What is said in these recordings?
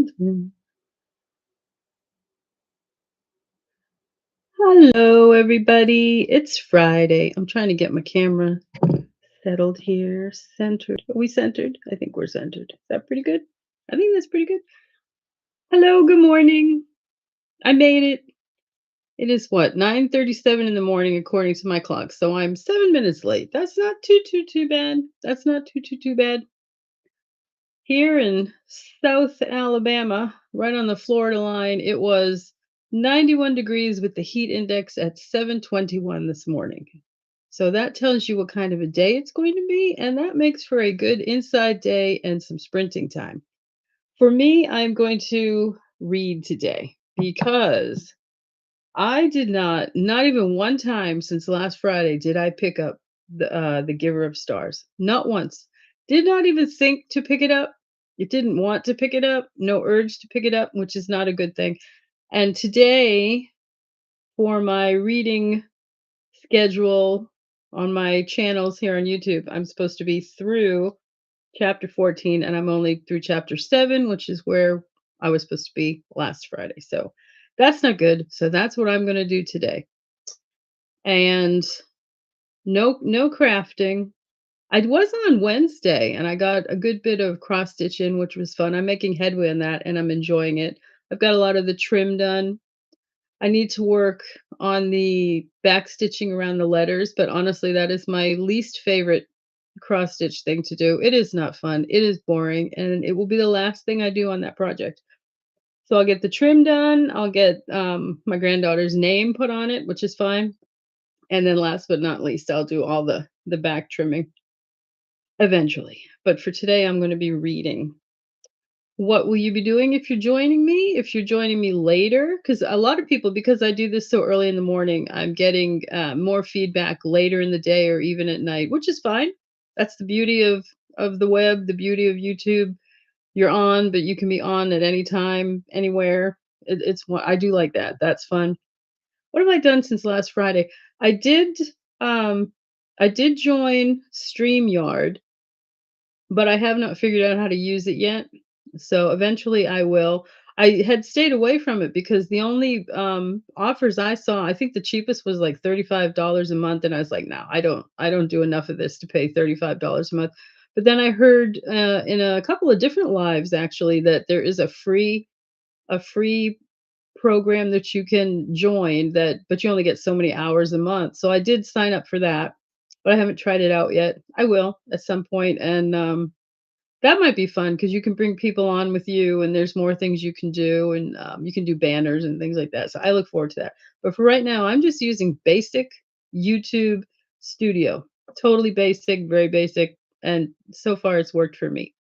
Children. Hello, everybody. It's Friday. I'm trying to get my camera settled here, centered. Are we centered? I think we're centered. Is that pretty good? I think that's pretty good. Hello, good morning. I made it. It is what, 9:37 in the morning according to my clock. So I'm 7 minutes late. That's not too bad. That's not too bad. Here in South Alabama, right on the Florida line, it was 91 degrees with the heat index at 721 this morning. So that tells you what kind of a day it's going to be, and that makes for a good inside day and some sprinting time. For me, I'm going to read today because I did not even one time since last Friday did I pick up the Giver of Stars. Not once. Did not even think to pick it up. It didn't want to pick it up. No urge to pick it up, which is not a good thing. And today, for my reading schedule on my channels here on YouTube, I'm supposed to be through chapter 14, and I'm only through chapter 7, which is where I was supposed to be last Friday. So that's not good. So that's what I'm going to do today. And no crafting. I was on Wednesday and I got a good bit of cross stitch in, which was fun. I'm making headway on that and I'm enjoying it. I've got a lot of the trim done. I need to work on the back stitching around the letters, but honestly, that is my least favorite cross stitch thing to do. It is not fun. It is boring, and it will be the last thing I do on that project. So I'll get the trim done. I'll get my granddaughter's name put on it, which is fine. And then last but not least, I'll do all the back trimming eventually. But for today, I'm going to be reading. What will you be doing if you're joining me? If you're joining me later, because a lot of people, because I do this so early in the morning, I'm getting more feedback later in the day or even at night, which is fine. That's the beauty of the web, the beauty of YouTube. You're on, but you can be on at any time, anywhere. It's what I do like that. That's fun. What have I done since last Friday? I did um, I did join StreamYard, but I have not figured out how to use it yet. So eventually I will. I had stayed away from it because the only offers I saw, I think the cheapest was like $35 a month, and I was like, no, I don't do enough of this to pay $35 a month. But then I heard in a couple of different lives actually that there is a free program that you can join that, but you only get so many hours a month. So I did sign up for that, but I haven't tried it out yet. I will at some point, and that might be fun because you can bring people on with you, and there's more things you can do, and you can do banners and things like that. So I look forward to that. But for right now, I'm just using basic YouTube Studio, totally basic, very basic, and so far it's worked for me.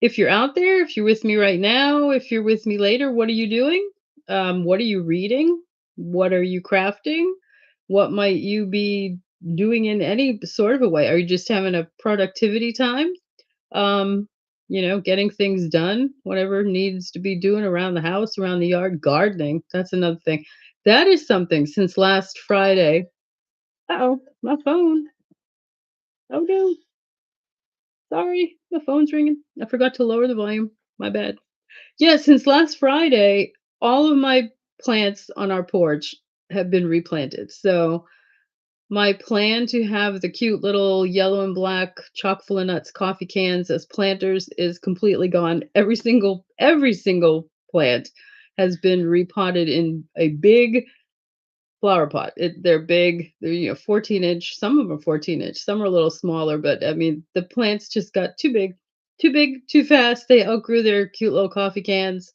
If you're out there, if you're with me right now, if you're with me later, what are you doing? What are you reading? What are you crafting? What might you be doing in any sort of a way? Are you just having a productivity time? Um, getting things done, whatever needs to be doing around the house, around the yard, gardening. That's another thing. That is something since last Friday. Uh-oh, my phone. Oh no, sorry, my phone's ringing. I forgot to lower the volume. My bad. Yeah, since last Friday, all of my plants on our porch have been replanted. So my plan to have the cute little yellow and black chock full of nuts coffee cans as planters is completely gone. Every single plant has been repotted in a big flower pot. They're big. They're 14-inch. Some of them are 14-inch. Some are a little smaller, but I mean the plants just got too big, too fast. They outgrew their cute little coffee cans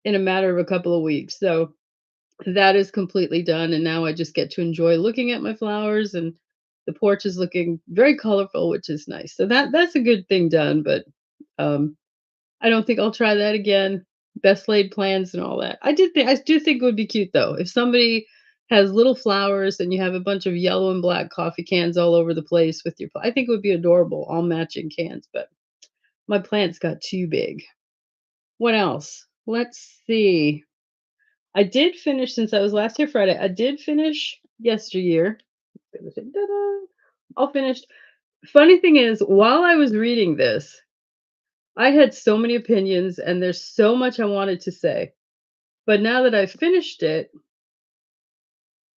in a matter of a couple of weeks. So that is completely done, and now I just get to enjoy looking at my flowers, and the porch is looking very colorful, which is nice. So that's a good thing done, but um, I don't think I'll try that again. Best laid plans and all that. I do think it would be cute though if somebody has little flowers and you have a bunch of yellow and black coffee cans all over the place with your. I think it would be adorable, all matching cans. But my plants got too big. What else? Let's see. I did finish since I was last here Friday. I did finish yesteryear. Ta-da! All finished. Funny thing is, while I was reading this, I had so many opinions and there's so much I wanted to say. But now that I've finished it,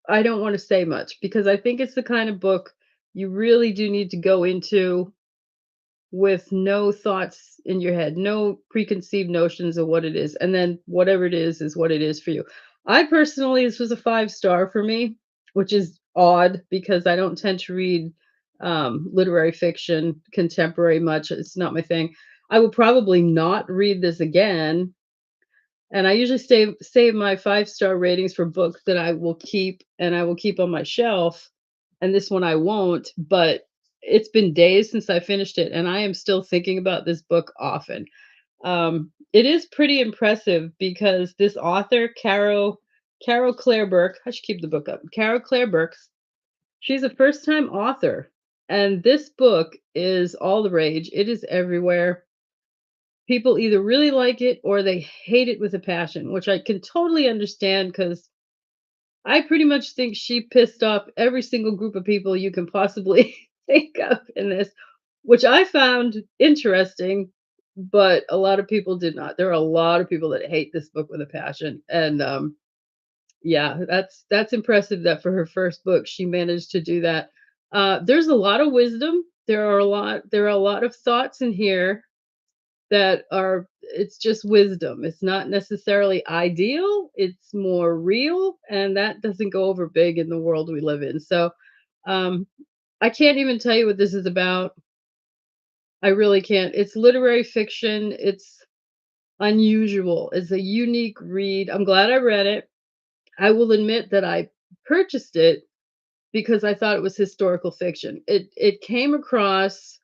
I don't want to say much because I think it's the kind of book you really do need to go into with no thoughts in your head, no preconceived notions of what it is. And then whatever it is what it is for you. I personally, this was a 5 star for me, which is odd because I don't tend to read literary fiction, contemporary much. It's not my thing. I will probably not read this again. And I usually save my 5 star ratings for books that I will keep and I will keep on my shelf, and this one I won't, but it's been days since I finished it, and I am still thinking about this book often. It is pretty impressive because this author, Carol Claire Burke, I should keep the book up. Carol Claire Burke, she's a first-time author, and this book is all the rage. It is everywhere. People either really like it or they hate it with a passion, which I can totally understand because I pretty much think she pissed off every single group of people you can possibly think of in this, which I found interesting, but a lot of people did not. There are a lot of people that hate this book with a passion, and yeah, that's impressive that for her first book she managed to do that. There's a lot of wisdom. There are a lot of thoughts in here that are it's just wisdom. It's not necessarily ideal, it's more real, and that doesn't go over big in the world we live in. So, um, I can't even tell you what this is about. I really can't. It's literary fiction. It's unusual. It's a unique read. I'm glad I read it. I will admit that I purchased it because I thought it was historical fiction. It came across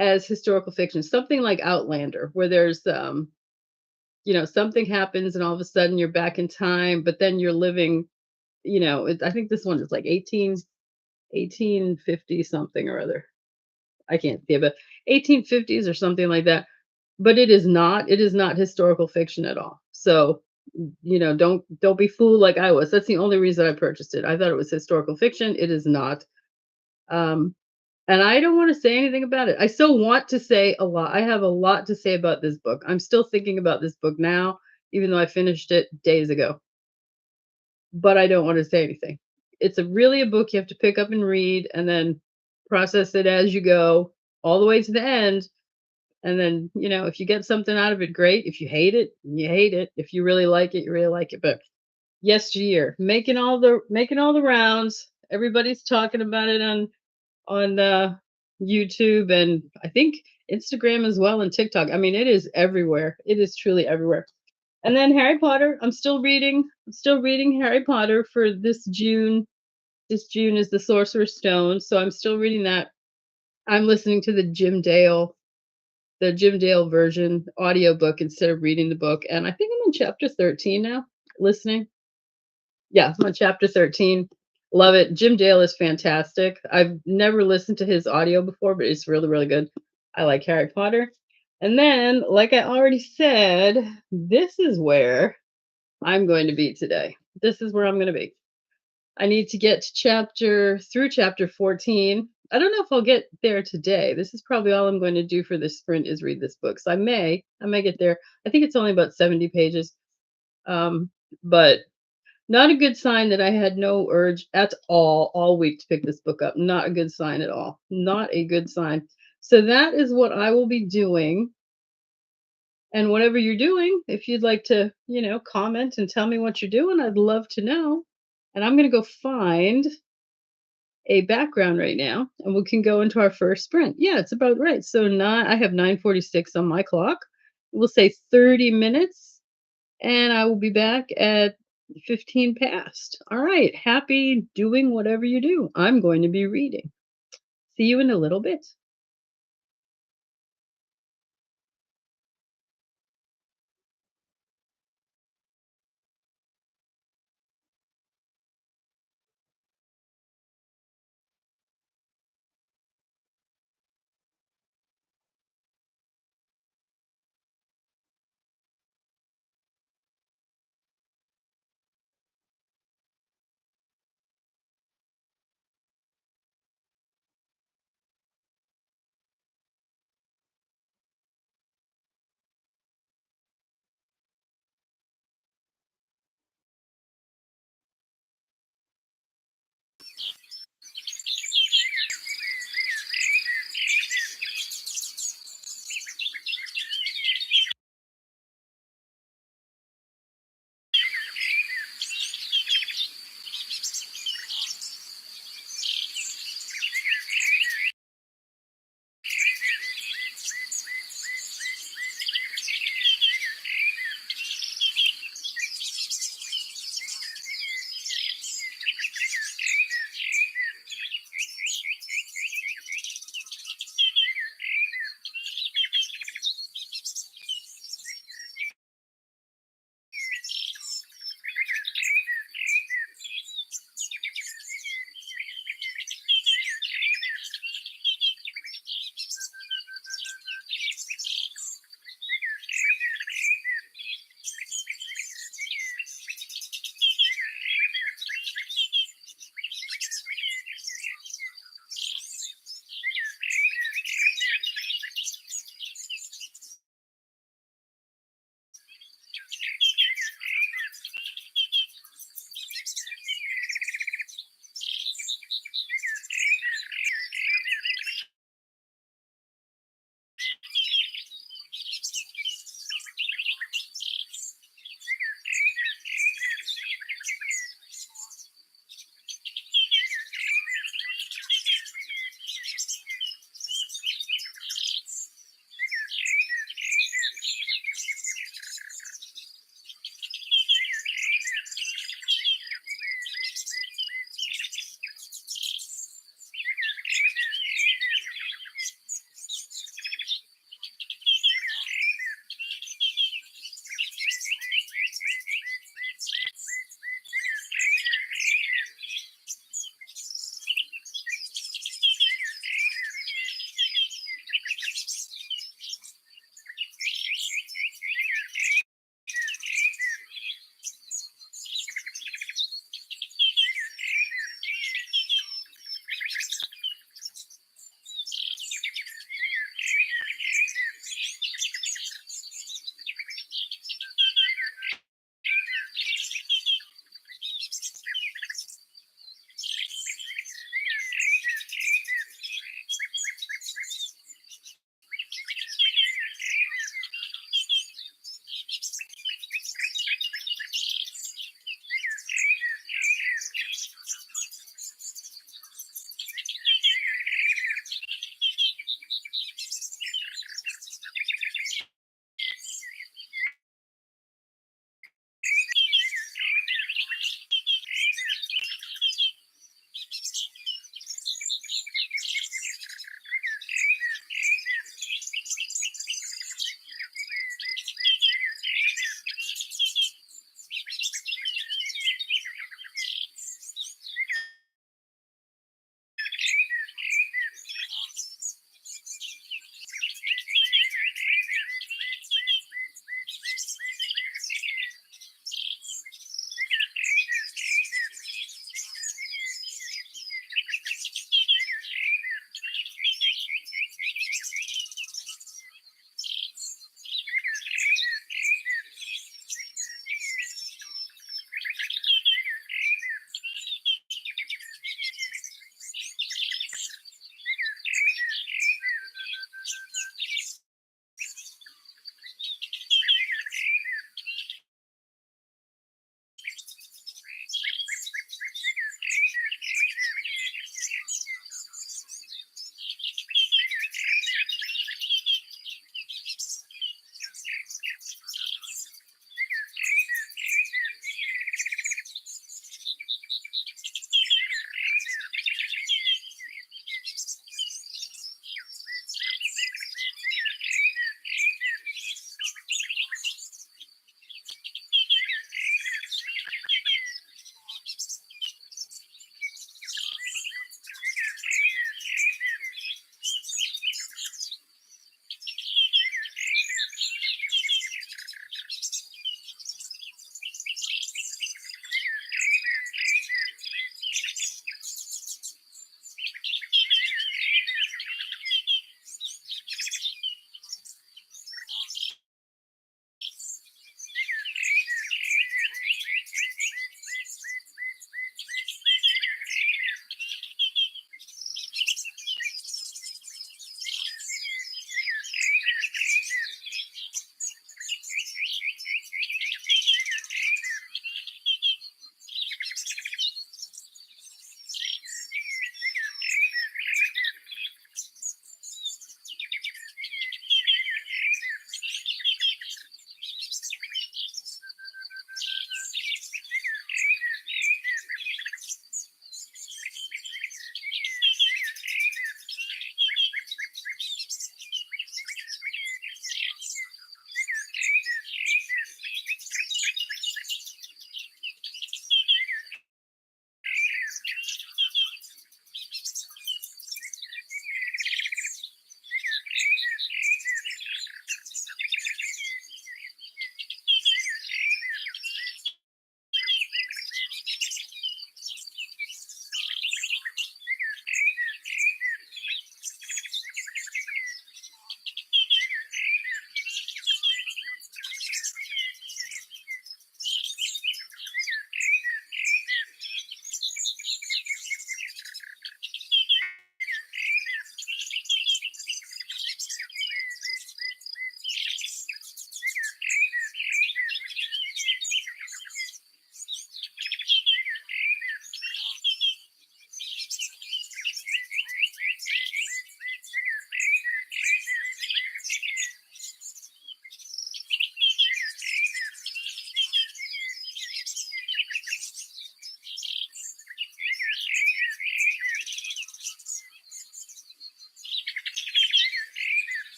as historical fiction, something like Outlander, where there's something happens and all of a sudden you're back in time, but then you're living, I think this one is like 1850 something or other. I can't see it, but 1850s or something like that. But it is not historical fiction at all. So, don't be fooled like I was. That's the only reason I purchased it. I thought it was historical fiction. It is not. Um, and I don't want to say anything about it. I still want to say a lot. I have a lot to say about this book. I'm still thinking about this book now, even though I finished it days ago, but I don't want to say anything. It's really a book you have to pick up and read and then process it as you go all the way to the end. And then, if you get something out of it, great. If you hate it, you hate it. If you really like it, you really like it. But yesteryear, making all the rounds. Everybody's talking about it on YouTube and I think Instagram as well and TikTok. I mean, it is everywhere. It is truly everywhere. And then Harry Potter, I'm still reading. I'm still reading Harry Potter for this June. This June is the Sorcerer's Stone, so I'm still reading that. I'm listening to the Jim Dale version audiobook instead of reading the book, and I think I'm on chapter 13 now, listening. Yeah, I'm on chapter 13. Love it. Jim Dale is fantastic. I've never listened to his audio before, but it's really, really good. I like Harry Potter. And then, like I already said, this is where I'm going to be today. This is where I'm going to be. I need to get to chapter 14. I don't know if I'll get there today. This is probably all I'm going to do for this sprint is read this book. So I may get there. I think it's only about 70 pages. But not a good sign that I had no urge at all week to pick this book up. Not a good sign at all. Not a good sign. So that is what I will be doing. And whatever you're doing, if you'd like to, comment and tell me what you're doing, I'd love to know. And I'm going to go find a background right now and we can go into our first sprint. Yeah, it's about right. So I have 9:46 on my clock. We'll say 30 minutes and I will be back at 15 past. All right. Happy doing whatever you do. I'm going to be reading. See you in a little bit.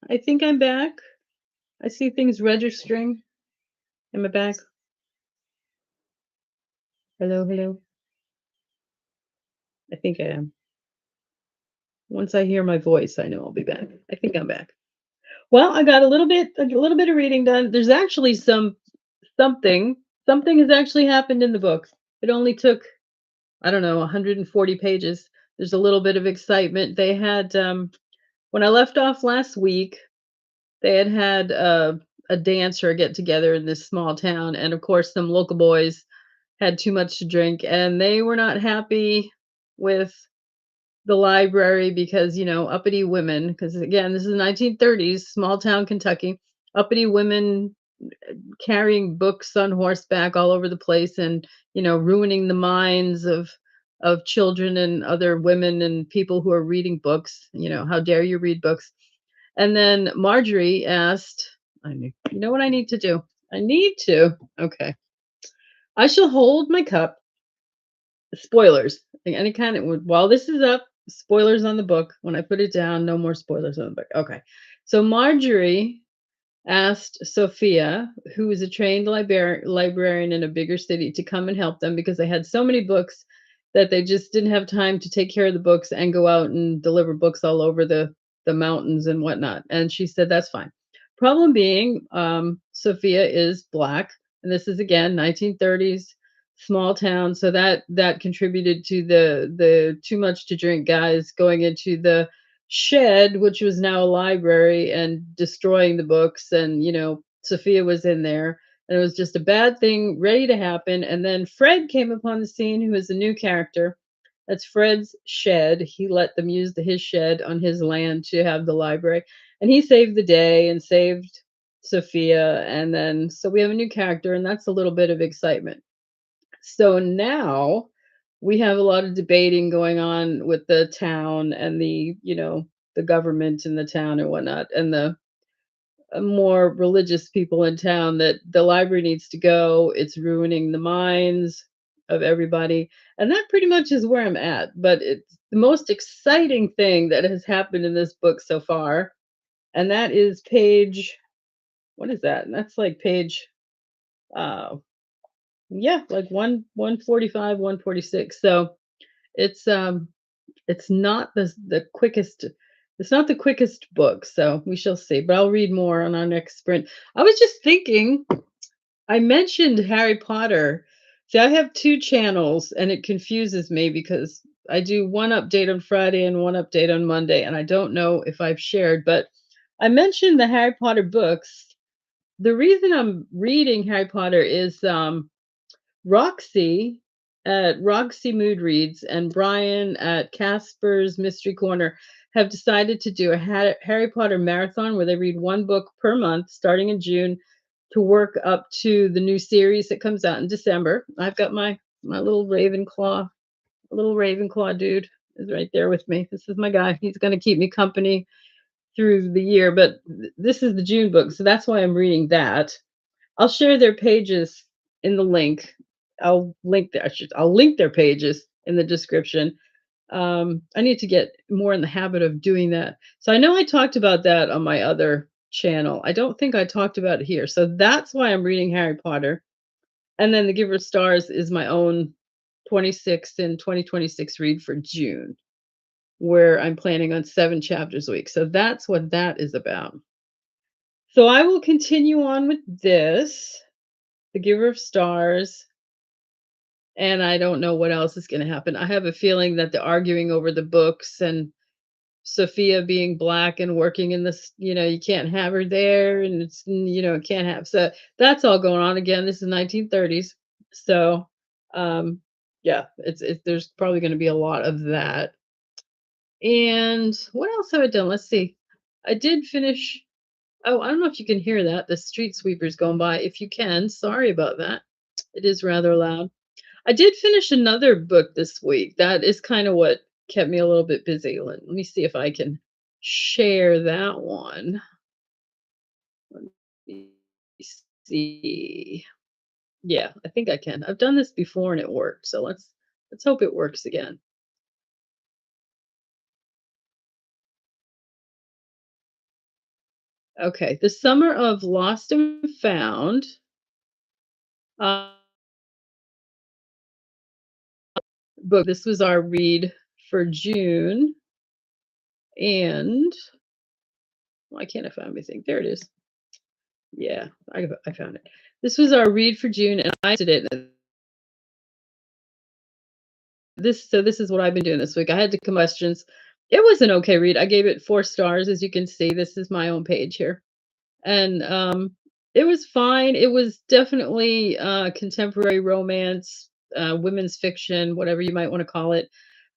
I think I'm back. I see things registering. Am I back? Hello, hello. I think I am. Once I hear my voice, I know I'll be back. I think I'm back. Well, I got a little bit of reading done. There's actually something something has actually happened in the book. It only took, I don't know, 140 pages. There's a little bit of excitement. They had when I left off last week, they had a dance or a get together in this small town, and of course, some local boys had too much to drink, and they were not happy with the library because, uppity women, because again, this is 1930s, small town Kentucky, uppity women carrying books on horseback all over the place and, ruining the minds of children and other women and people who are reading books. How dare you read books? And then Marjorie asked, you know what I need to do? I need to. Okay. I shall hold my cup. Spoilers. Any kind of, while this is up, spoilers on the book. When I put it down, no more spoilers on the book. Okay. So Marjorie asked Sophia, who is a trained librarian in a bigger city, to come and help them because they had so many books that they just didn't have time to take care of the books and go out and deliver books all over the mountains and whatnot. And she said that's fine. Problem being, Sophia is black, and this is again 1930s small town, so that contributed to the too much to drink guys going into the shed, which was now a library, and destroying the books. And, Sophia was in there, and it was just a bad thing ready to happen. And then Fred came upon the scene, who is a new character. That's Fred's shed. He let them use his shed on his land to have the library. And he saved the day and saved Sophia. And then, so we have a new character, and that's a little bit of excitement. So now we have a lot of debating going on with the town and the government in the town and whatnot, and the more religious people in town, that the library needs to go. It's ruining the minds of everybody. And that pretty much is where I'm at. But it's the most exciting thing that has happened in this book so far. And that is page, what is that? That's like page, uh, yeah, like 145, 146. So it's um it's not the quickest book, so we shall see. But I'll read more on our next sprint. I was just thinking, I mentioned Harry Potter. See, I have two channels, and it confuses me because I do one update on Friday and one update on Monday, and I don't know if I've shared, but I mentioned the Harry Potter books. The reason I'm reading Harry Potter is Roxy at Roxy Mood Reads and Brian at Casper's Mystery Corner have decided to do a Harry Potter marathon where they read one book per month starting in June to work up to the new series that comes out in December. I've got my little Ravenclaw dude is right there with me. This is my guy. He's going to keep me company through the year, but this is the June book, so that's why I'm reading that. I'll share their pages in the link. I'll link their pages in the description. I need to get more in the habit of doing that. So I know I talked about that on my other channel. I don't think I talked about it here. So that's why I'm reading Harry Potter. And then The Giver of Stars is my own 26 and 2026 read for June, where I'm planning on 7 chapters a week. So that's what that is about. So I will continue on with this, The Giver of Stars, and I don't know what else is gonna happen. I have a feeling that the arguing over the books and Sophia being black and working in this, you can't have her there, and can't have, so that's all going on. Again, this is 1930s. So, yeah, it's there's probably gonna be a lot of that. And what else have I done? Let's see. I did finish. Oh, I don't know if you can hear that. The street sweepers going by. If you can, sorry about that. It is rather loud. I did finish another book this week. That is kind of what kept me a little bit busy. Let me see if I can share that one. Let me see. Yeah, I think I can. I've done this before and it worked. So let's hope it works again. Okay, The Summer of Lost and Found, uh, book. This was our read for June, and why can't I find anything? There it is. Yeah, I found it. This was our read for June, and I did it. This is what I've been doing this week. I had to questions. It was an okay read. I gave it 4 stars, as you can see. This is my own page here. And, it was fine. It was definitely, contemporary romance, women's fiction, whatever you might wanna call it.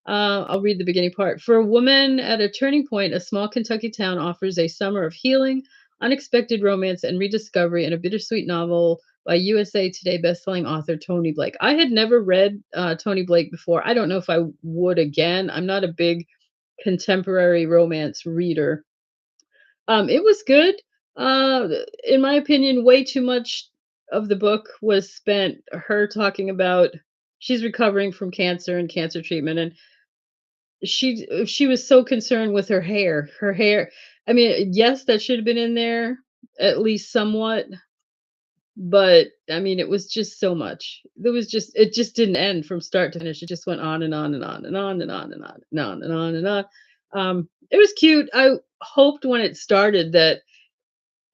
I'll read the beginning part. For a woman at a turning point, a small Kentucky town offers a summer of healing, unexpected romance, and rediscovery in a bittersweet novel by USA Today bestselling author Tony Blake. I had never read Tony Blake before. I don't know if I would again. I'm not a big contemporary romance reader. It was good. In my opinion, way too much of the book was spent her talking about she's recovering from cancer and cancer treatment, and she was so concerned with her hair. Her hair, I mean, yes, that should have been in there at least somewhat, but I mean, it was just so much. There was just it just didn't end from start to finish. It just went on and on and on and on and on and on and on and on and on. It was cute. I hoped when it started that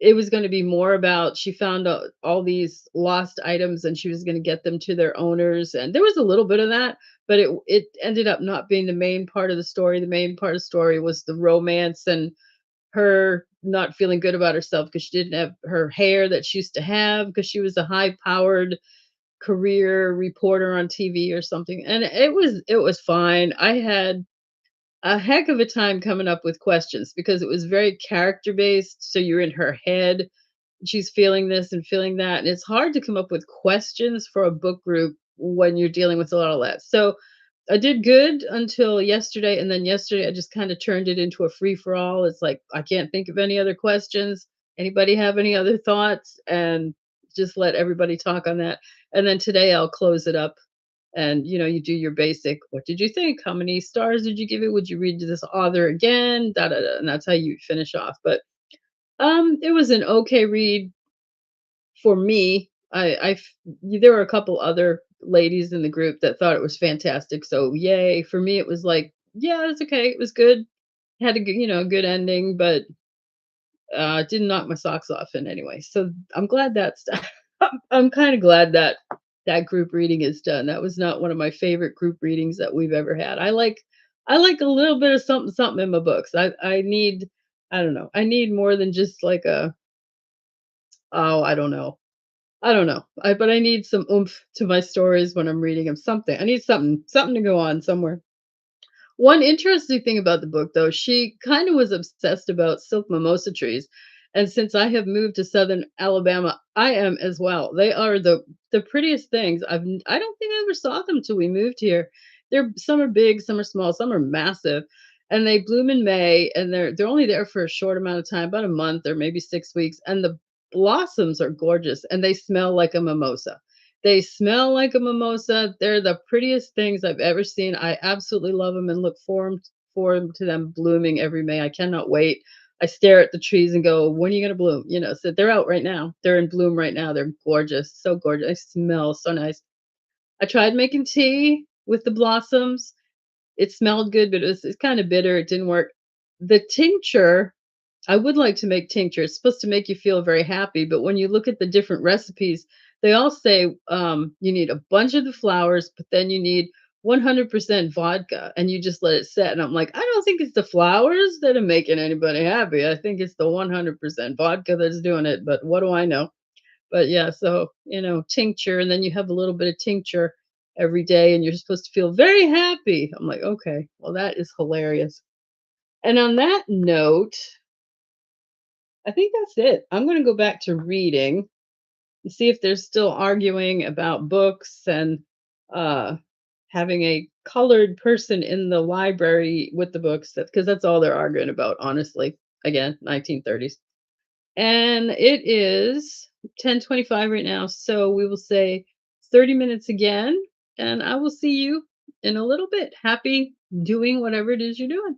it was gonna be more about she found out all these lost items and she was gonna get them to their owners, and there was a little bit of that, but it ended up not being the main part of the story. The main part of the story was the romance and her not feeling good about herself because she didn't have her hair that she used to have because she was a high-powered career reporter on TV or something, and it was fine. I had a heck of a time coming up with questions because it was very character based, so you're in her head, she's feeling this and feeling that, and it's hard to come up with questions for a book group when you're dealing with a lot of that. So I did good until yesterday, and then yesterday I just kind of turned it into a free for all. It's like I can't think of any other questions. Anybody have any other thoughts? And just let everybody talk on that. And then today I'll close it up and you do your basic what did you think, how many stars did you give it, would you read this author again, da da da, and that's how you finish off. But it was an okay read for me. There were a couple other ladies in the group that thought it was fantastic, so yay. For me, it was like, yeah, it's okay. It was good. Had a good, good ending, but it didn't knock my socks off in any way. So I'm glad that's done. I'm kind of glad that that group reading is done. That was not one of my favorite group readings that we've ever had. I like a little bit of something something in my books. I need I don't know. I need more than just like a oh, I don't know. I don't know. But I need some oomph to my stories when I'm reading them. Something. I need something to go on somewhere. One interesting thing about the book, though, she kind of was obsessed about silk mimosa trees. And since I have moved to southern Alabama, I am as well. They are the prettiest things. I don't think I ever saw them till we moved here. Some are big, some are small, some are massive. And they bloom in May and they're only there for a short amount of time, about a month or maybe 6 weeks. And the blossoms are gorgeous and they smell like a mimosa. They smell like a mimosa. They're the prettiest things I've ever seen. I absolutely love them and look forward to them blooming every May. I cannot wait. I stare at the trees and go, "When are you gonna bloom?" So they're out right now. They're in bloom right now. They're gorgeous, so gorgeous. They smell so nice. I tried making tea with the blossoms. It smelled good, but it's kinda bitter. It didn't work. The tincture, I would like to make tincture. It's supposed to make you feel very happy, but when you look at the different recipes, they all say, you need a bunch of the flowers, but then you need 100% vodka, and you just let it set, and I'm like, "I don't think it's the flowers that are making anybody happy. I think it's the 100% vodka that's doing it, but what do I know?" But yeah, so, tincture, and then you have a little bit of tincture every day, and you're supposed to feel very happy. I'm like, "Okay, well, that is hilarious." And on that note, I think that's it. I'm gonna go back to reading and see if they're still arguing about books and, uh, having a colored person in the library with the books, because that's all they're arguing about, honestly. Again, 1930s. And it is 10:25 right now, so we will say 30 minutes again, and I will see you in a little bit. Happy doing whatever it is you're doing.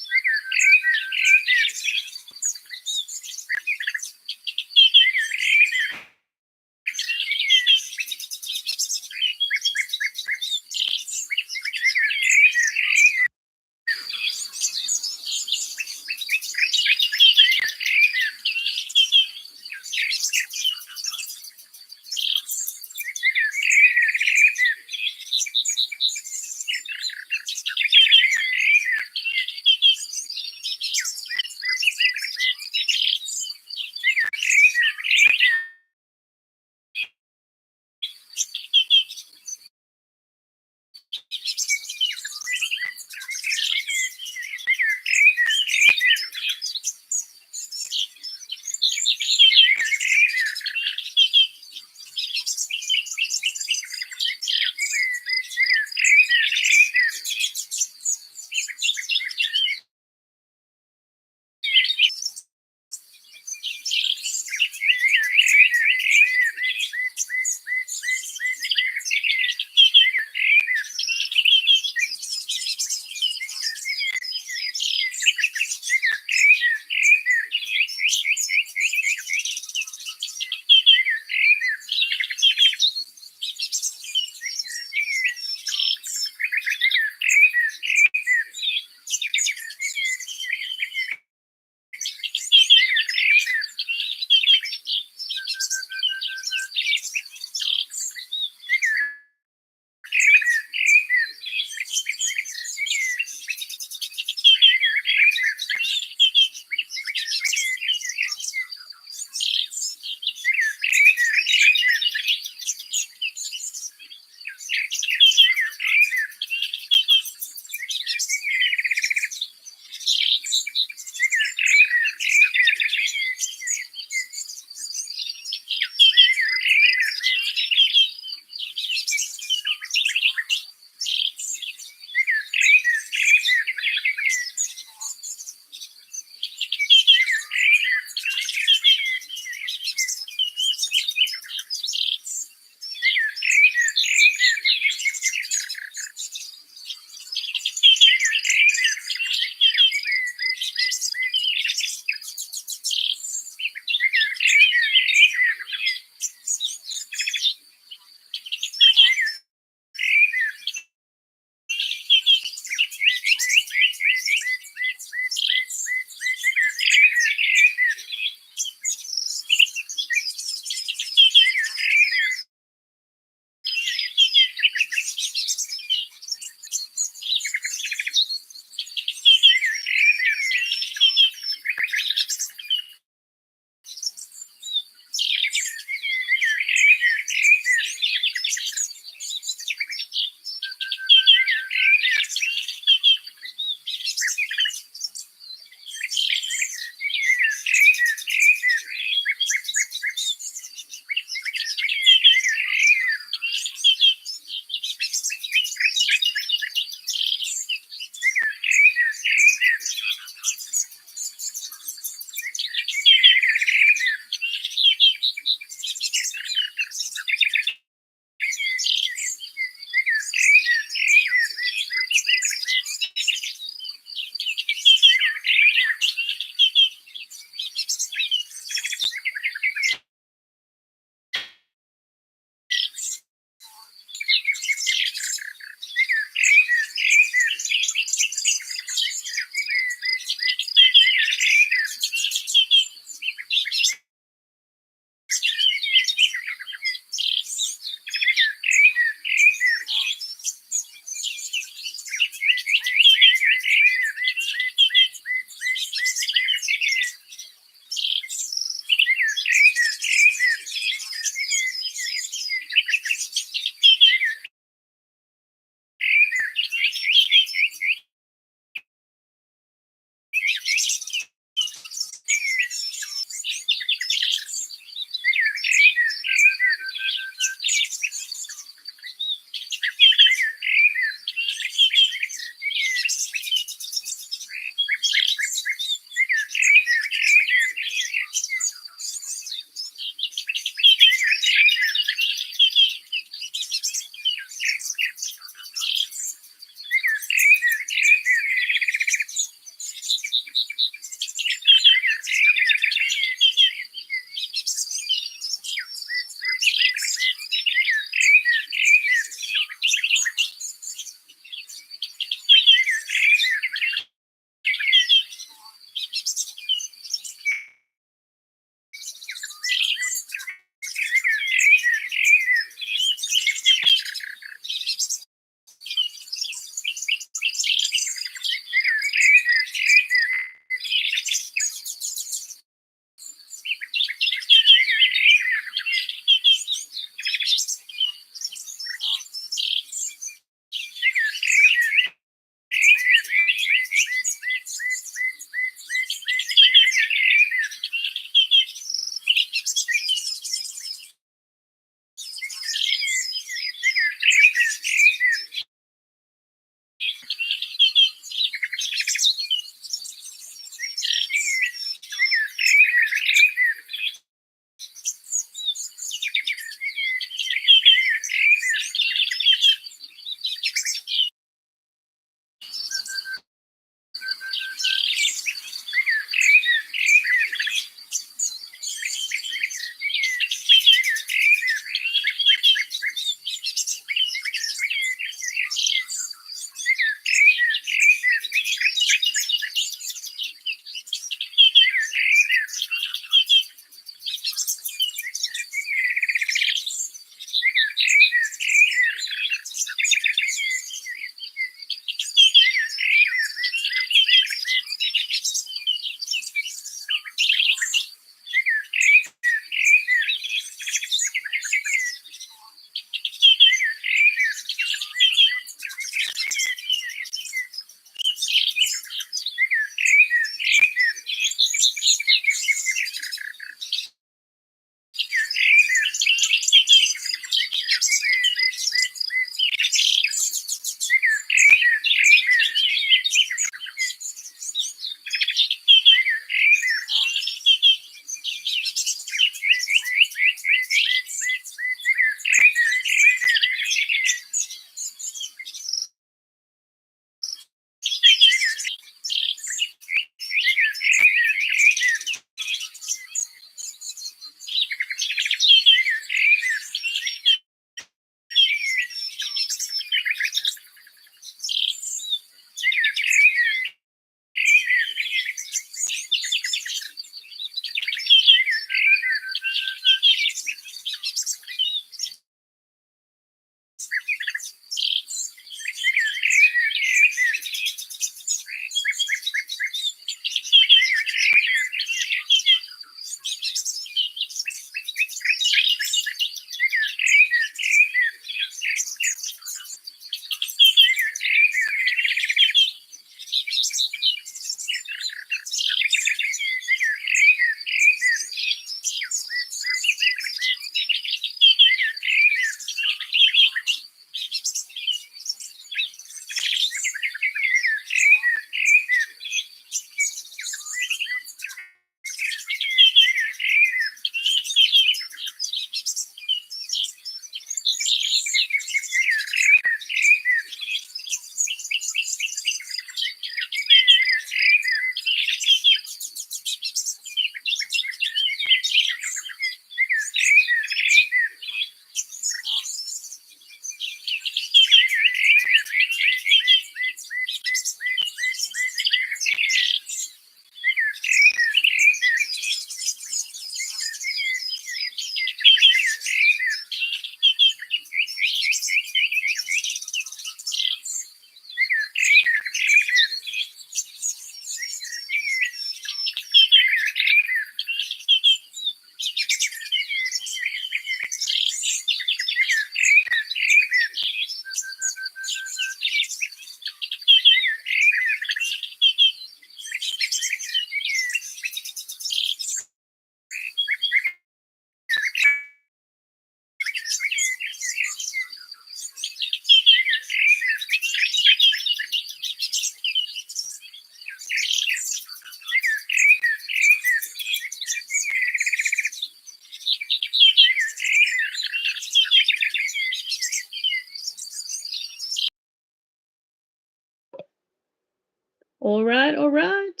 All right, all right.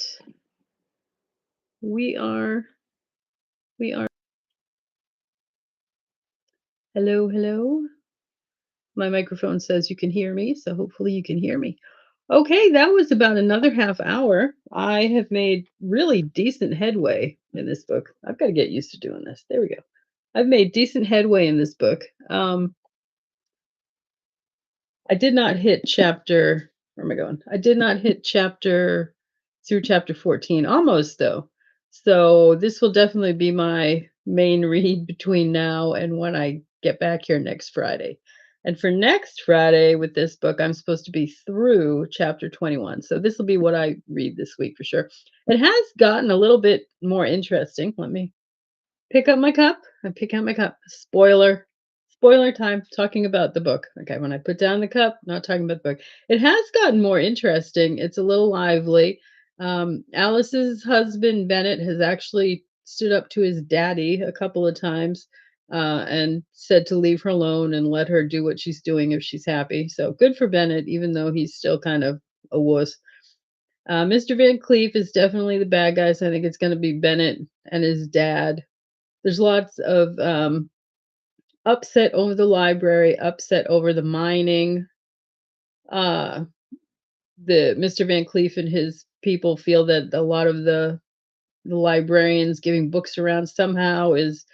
We are we are hello, hello. My microphone says you can hear me, so hopefully you can hear me. Okay, that was about another half hour. I have made really decent headway in this book. I've got to get used to doing this. There we go. I've made decent headway in this book. I did not hit chapter where am I going? I did not hit chapter through chapter 14, almost though. So this will definitely be my main read between now and when I get back here next Friday. And for next Friday with this book, I'm supposed to be through chapter 21. So this will be what I read this week for sure. It has gotten a little bit more interesting. Let me pick up my cup and pick out my cup. Spoiler. Spoiler time, talking about the book. Okay, when I put down the cup, not talking about the book. It has gotten more interesting. It's a little lively. Alice's husband, Bennett, has actually stood up to his daddy a couple of times and said to leave her alone and let her do what she's doing if she's happy. So good for Bennett, even though he's still kind of a wuss. Mr. Van Cleef is definitely the bad guys. I think it's going to be Bennett and his dad. There's lots of upset over the library, upset over the mining. Uh, the Mr. Van Cleef and his people feel that a lot of the librarians giving books around somehow is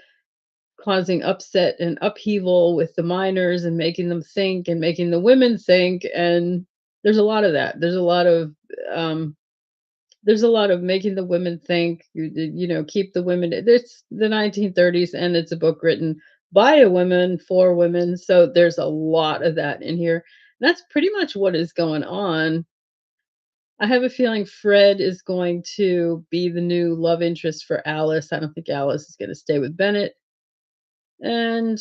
causing upset and upheaval with the miners and making them think and making the women think. And there's a lot of that. Um, there's a lot of making the women think, keep the women. It's the 1930s, and it's a book written by a woman for women, so there's a lot of that in here. That's pretty much what is going on. I have a feeling Fred is going to be the new love interest for Alice. I don't think Alice is gonna stay with Bennett, and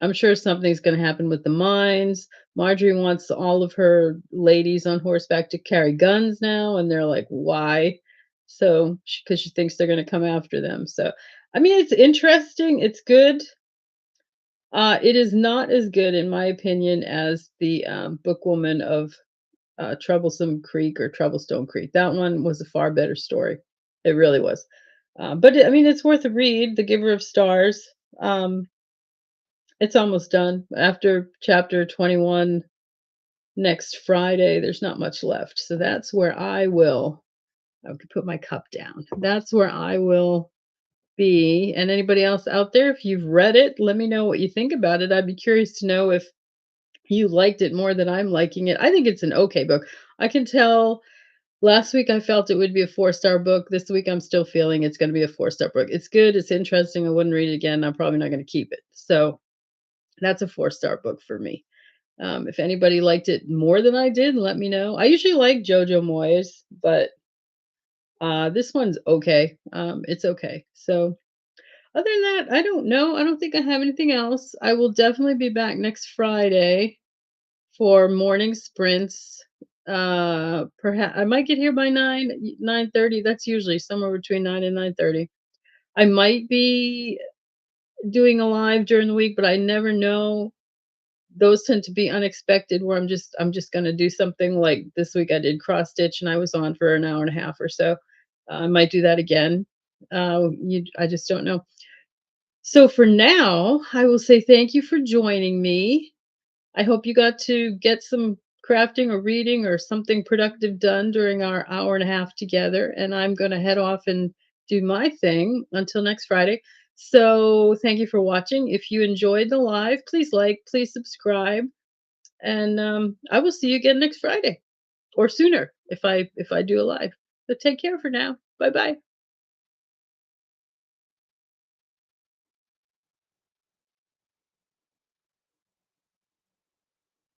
I'm sure something's gonna happen with the mines. Marjorie wants all of her ladies on horseback to carry guns now, and they're like, "Why?" So, because she thinks they're gonna come after them. So, I mean, it's interesting, it's good. It is not as good, in my opinion, as the, Bookwoman of, Troublesome Creek or Troublestone Creek. That one was a far better story. It really was. I mean, it's worth a read, The Giver of Stars. Um, it's almost done. After chapter 21 next Friday, there's not much left. So that's where I could put my cup down. That's where I will be. And anybody else out there, if you've read it, let me know what you think about it. I'd be curious to know if you liked it more than I'm liking it. I think it's an okay book. I can tell last week I felt it would be a 4-star book. This week I'm still feeling it's going to be a 4-star book. It's good. It's interesting. I wouldn't read it again. I'm probably not going to keep it. So that's a 4-star book for me. If anybody liked it more than I did, let me know. I usually like Jojo Moyes, but this one's okay. It's okay. So other than that, I don't know. I don't think I have anything else. I will definitely be back next Friday for morning sprints. Perhaps I might get here by 9:30. That's usually somewhere between 9 and 9:30. I might be doing a live during the week, but I never know. Those tend to be unexpected where I'm just gonna do something like this week I did cross stitch and I was on for an hour and a half or so. I might do that again. I just don't know. So for now, I will say thank you for joining me. I hope you got to get some crafting or reading or something productive done during our hour and a half together. And I'm going to head off and do my thing until next Friday. So thank you for watching. If you enjoyed the live, please like, please subscribe, and I will see you again next Friday or sooner if I do a live. So take care for now. Bye bye.